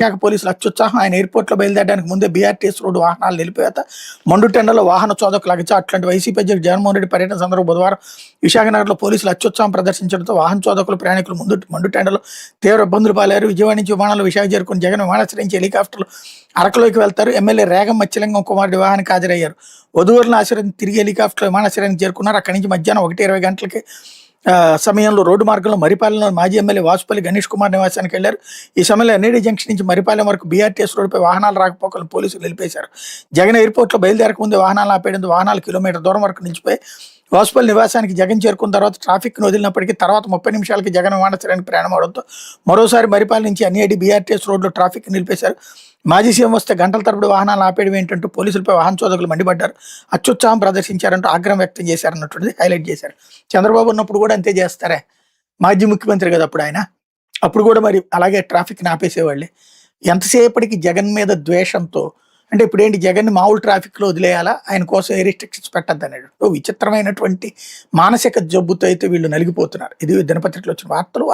విశాఖ పోలీసులు అత్యుత్సాహం. ఆయన ఎయిర్‌పోర్ట్‌లో బయలుదేరడానికి ముందే బీఆర్టీఎస్ రోడ్డు వాహనాలు నిలిపివేత, మండుటెండలో వాహన చోదకులు అగచాట్లు. వైసీపీ అధ్యక్షుడు జగన్మోహన్ రెడ్డి పర్యటన సందర్భంగా బుధవారం విశాఖ నగరంలో పోలీసులు అత్యుత్సాహం ప్రదర్శించడంతో వాహన చోదకులు, ప్రయాణికులు మండుటెండలో తీవ్ర ఇబ్బందులు పాలయ్యారు. విజయవాడ నుంచి విమానాలు విశాఖ చేరుకుని జగన్ విమానాశ్రయం నుంచి హెలికాప్టర్లు అరకులోకి వెళ్తారు. ఎమ్మెల్యే రేగం మత్స్యలింగం కుమారుడి వివాహానికి హాజరయ్యారు. వధువులను ఆశ్రయించి తిరిగి హెలికాప్టర్ విమానాశ్రయానికి చేరుకున్నారు. అక్కడి నుంచి మధ్యాహ్నం 1:20 గంటలకి సమయంలో రోడ్డు మార్గంలో మరిపాలెంలో మాజీ ఎమ్మెల్యే వాసుపల్లి గణేష్ కుమార్ నివాసానికి వెళ్లారు. ఈ సమయంలో ఎన్ఐడి జంక్షన్ నుంచి మరిపాలెం వరకు బీఆర్టీఎస్ రోడ్డుపై వాహనాలు రాకపోకలను పోలీసులు నిలిపేశారు. జగన్ ఎయిర్పోర్ట్లో బయలుదేరక ముందే వాహనాలు ఆపేయడంతో వాహనాలు కిలోమీటర్ దూరం వరకు నిలిచిపోయి వాసుపల్లి నివాసానికి జగన్ చేరుకున్న తర్వాత ట్రాఫిక్ను వదిలినప్పటికీ తర్వాత 30 నిమిషాలకి జగన్ విమానాశ్రయానికి ప్రయాణం అవడంతో మరోసారి మరిపాలెం నుంచి ఎన్ఐడి బీఆర్టీఎస్ రోడ్లో ట్రాఫిక్ నిలిపేశారు. మాజీ సీఎం వస్తే గంటల తరబడి వాహనాలు ఆపేయడం ఏంటంటూ పోలీసులపై వాహన చోదకులు మండిపడ్డారు. అత్యుత్సాహం ప్రదర్శించారంటూ ఆగ్రహం వ్యక్తం చేశారన్నటువంటిది హైలైట్ చేశారు. చంద్రబాబు ఉన్నప్పుడు కూడా అంతే చేస్తారే, మాజీ ముఖ్యమంత్రి కదా అప్పుడు ఆయన, అప్పుడు కూడా మరి అలాగే ట్రాఫిక్ని ఆపేసేవాళ్ళే. ఎంతసేపటికి జగన్ మీద ద్వేషంతో, అంటే ఇప్పుడు ఏంటి జగన్ని మామూలు ట్రాఫిక్లో వదిలేయాలా, ఆయన కోసం ఏ రిస్ట్రిక్షన్స్ పెట్టద్దు అనేది విచిత్రమైనటువంటి మానసిక జబ్బుతో అయితే వీళ్ళు నలిగిపోతున్నారు. ఇది దినపత్రికలో వచ్చిన వార్తలు.